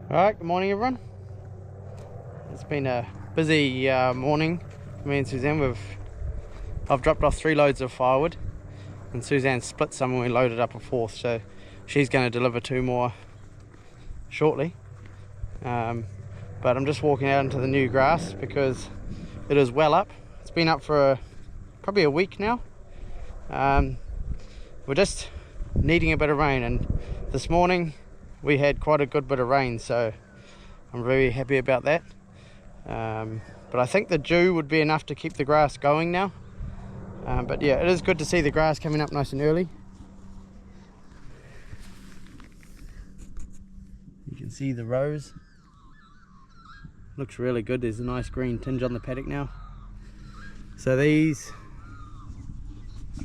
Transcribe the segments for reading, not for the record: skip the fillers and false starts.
Alright, good morning everyone. It's been a busy morning for me and Suzanne. I've dropped off 3 loads of firewood and Suzanne split some and we loaded up a 4th, so she's going to deliver 2 more shortly. But I'm just walking out into the new grass because it is well up. It's been up for probably a week now. We're just needing a bit of rain, and this morning we had quite a good bit of rain, so I'm very happy about that. But I think the dew would be enough to keep the grass going now. But yeah, it is good to see the grass coming up nice and early. You can see the rows. Looks really good. There's a nice green tinge on the paddock now. So these,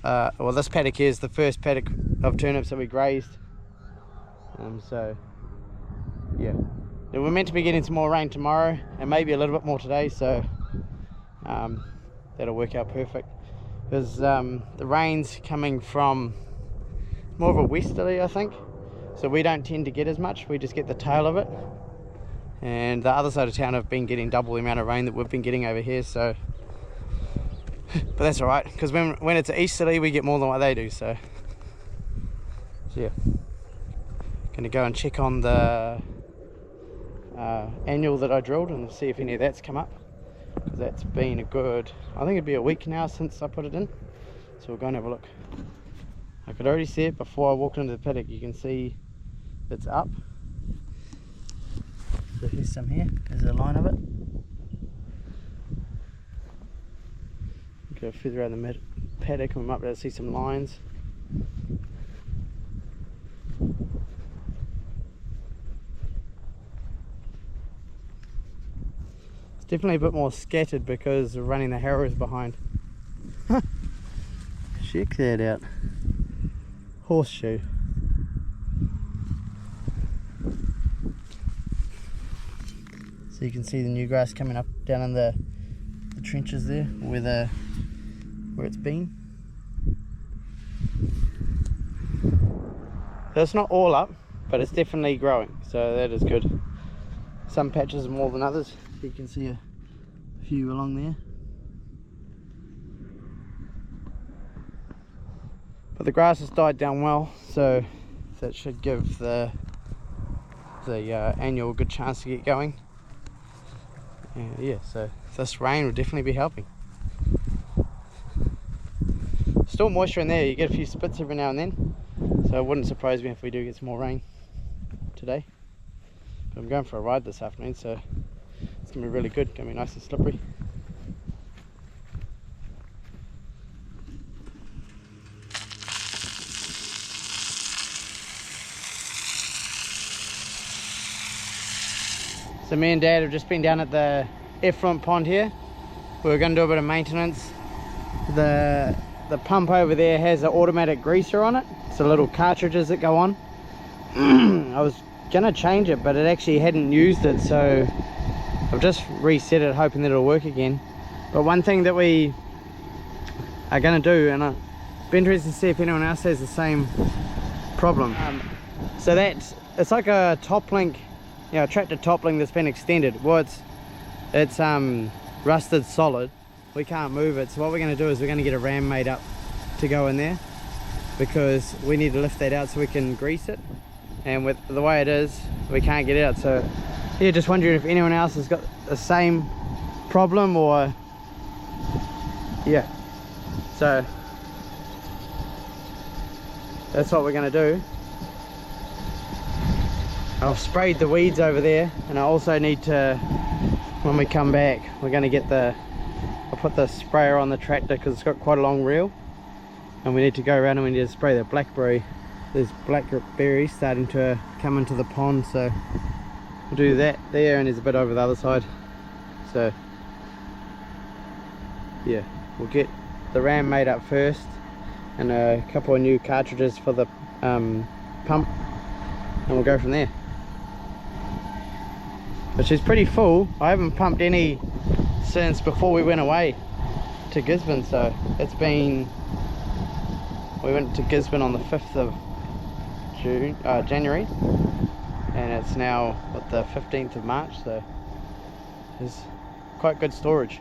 well, this paddock here is the first paddock of turnips that we grazed. So yeah, we're meant to be getting some more rain tomorrow and maybe a little bit more today, so that'll work out perfect, because the rain's coming from more of a westerly, I think, so we don't tend to get as much. We just get the tail of it, and the other side of town have been getting double the amount of rain that we've been getting over here, so but that's all right, because when it's easterly we get more than what they do. So yeah, gonna go and check on the annual that I drilled and see if any of that's come up, because that's been a good, I think it'd be a week now since I put it in, so we'll go and have a look. I could already see it before I walked into the paddock. You can see it's up, so here's some here, there's a line of it. Go further around the paddock and we might be able to see some lines. Definitely a bit more scattered because we're running the harrows behind. Check that out. Horseshoe. So you can see the new grass coming up down in the trenches there, where it's been. So it's not all up, but it's definitely growing, so that is good. Some patches are more than others. You can see a few along there, but the grass has died down well, so that should give the annual a good chance to get going. Yeah, so this rain will definitely be helping. Still moisture in there, you get a few spits every now and then, so it wouldn't surprise me if we do get some more rain today. But I'm going for a ride this afternoon, so it's going to be really good, going to be nice and slippery. So me and Dad have just been down at the effluent pond here. We were going to do a bit of maintenance. The pump over there has an automatic greaser on it, so little cartridges that go on. I was going to change it, but it actually hadn't used it, so I've just reset it hoping that it'll work again. But one thing that we are going to do, and I'd be interested to see if anyone else has the same problem. So it's like a top link, you know, tractor top link that's been extended. Well, it's rusted solid. We can't move it, so what we're going to do is we're going to get a ram made up to go in there, because we need to lift that out so we can grease it, and with the way it is we can't get it out. So yeah, just wondering if anyone else has got the same problem, or yeah, so that's what we're going to do. I've sprayed the weeds over there, and I also need to, when we come back, we're going to get I'll put the sprayer on the tractor because it's got quite a long reel, and we need to go around and we need to spray the blackberry. There's blackberries starting to come into the pond, so we'll do that there, and there's a bit over the other side. So yeah, we'll get the ram made up first, and a couple of new cartridges for the pump, and we'll go from there. Which is pretty full. I haven't pumped any since before we went away to Gisborne, so it's been, we went to Gisborne on the 5th of January, and it's now what, the 15th of March, so there's quite good storage.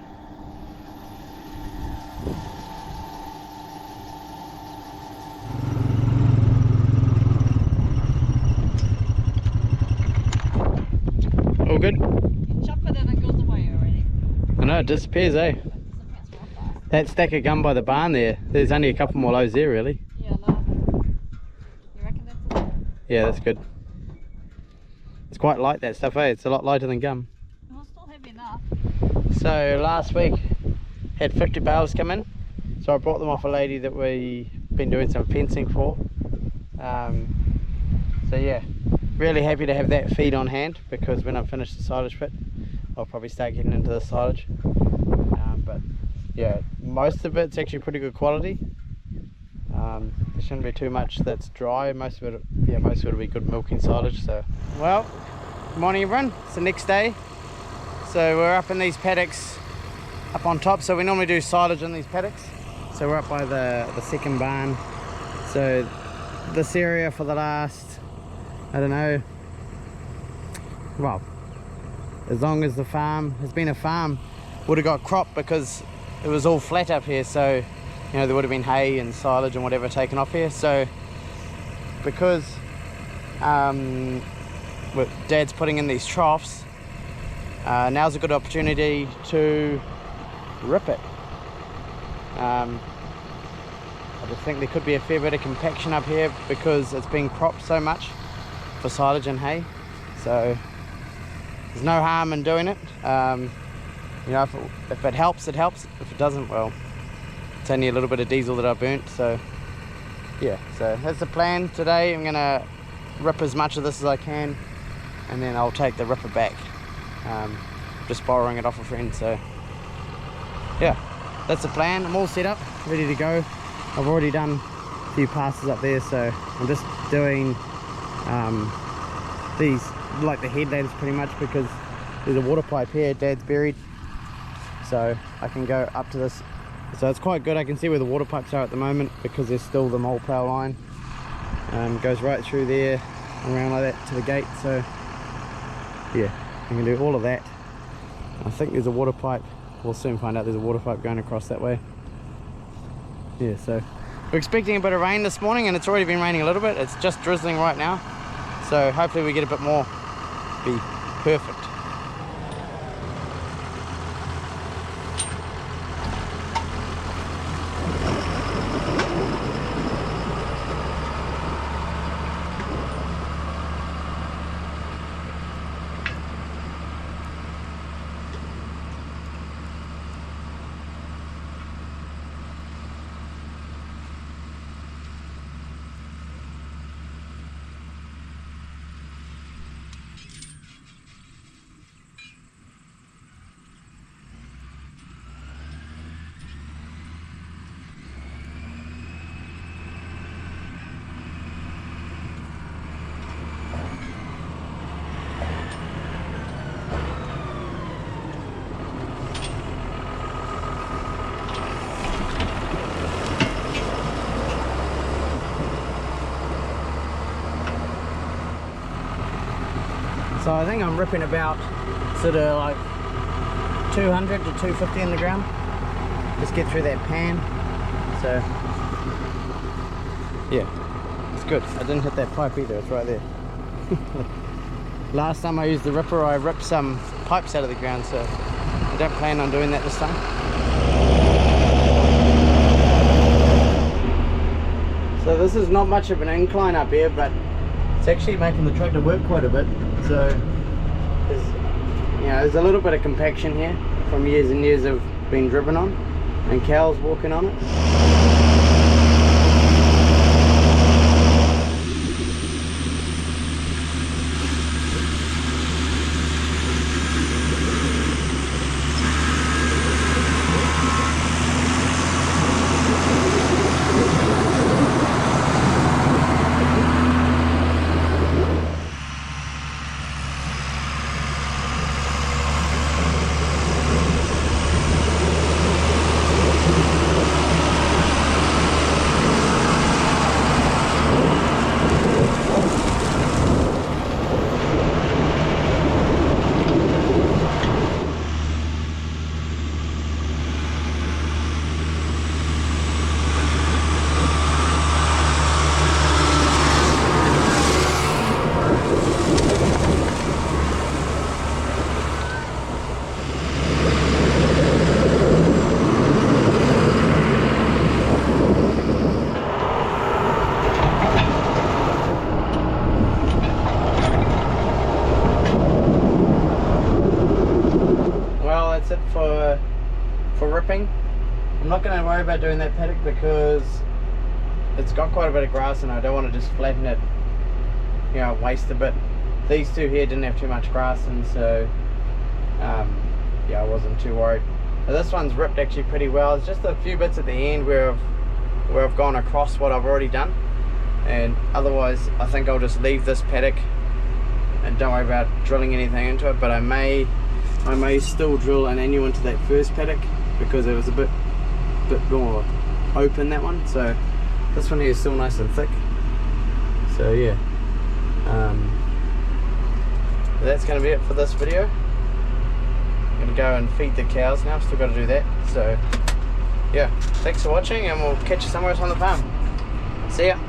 All good? You chop it and it goes away already. I know, it disappears, eh? That stack of gum by the barn there's only a couple more loads there, really. Yeah, no. You reckon that's enough? Yeah, that's good. It's quite light, that stuff, eh? It's a lot lighter than gum. Well, still heavy enough. So last week had 50 bales come in, so I brought them off a lady that we've been doing some fencing for. So yeah, really happy to have that feed on hand, because when I finish the silage pit I'll probably start getting into the silage. But yeah, most of it's actually pretty good quality. There shouldn't be too much that's dry. Most of it will be good milking silage. So, well, good morning everyone. It's the next day. So we're up in these paddocks up on top. So we normally do silage in these paddocks. So we're up by the second barn. So this area for the last, I don't know, well, as long as the farm has been a farm, would have got crop, because it was all flat up here. So, you know, there would have been hay and silage and whatever taken off here. So because Dad's putting in these troughs, now's a good opportunity to rip it. I just think there could be a fair bit of compaction up here, because it's been cropped so much for silage and hay. So there's no harm in doing it. You know, if it helps, it helps. If it doesn't, well, it's only a little bit of diesel that I burnt. So yeah, so that's the plan today. I'm gonna rip as much of this as I can, and then I'll take the ripper back. Just borrowing it off a friend. So yeah, that's the plan. I'm all set up, ready to go. I've already done a few passes up there, so I'm just doing these, like the headlands pretty much, because there's a water pipe here Dad's buried, so I can go up to this. So it's quite good. I can see where the water pipes are at the moment, because there's still the mole plough line. Goes right through there, around like that to the gate. So yeah, I can do all of that. I think there's a water pipe. We'll soon find out. There's a water pipe going across that way. Yeah, so we're expecting a bit of rain this morning, and it's already been raining a little bit. It's just drizzling right now, so hopefully we get a bit more. Be perfect. So I think I'm ripping about sort of like 200 to 250 in the ground. Just get through that pan. So yeah, it's good. I didn't hit that pipe either, it's right there. Last time I used the ripper, I ripped some pipes out of the ground, so I don't plan on doing that this time. So this is not much of an incline up here, but it's actually making the tractor work quite a bit. So there's a little bit of compaction here from years and years of being driven on, and cows walking on it. ripping. I'm not going to worry about doing that paddock because it's got quite a bit of grass and I don't want to just flatten it, you know, waste a bit. These two here didn't have too much grass, and so yeah, I wasn't too worried. But this one's ripped actually pretty well. It's just a few bits at the end where I've gone across what I've already done, and otherwise I think I'll just leave this paddock and don't worry about drilling anything into it. But I may still drill an annual into that first paddock because it was a bit more open, that one. So this one here is still nice and thick. So yeah, that's going to be it for this video. I'm going to go and feed the cows now. I've still got to do that. So yeah, thanks for watching, and we'll catch you somewhere else on the farm. See ya.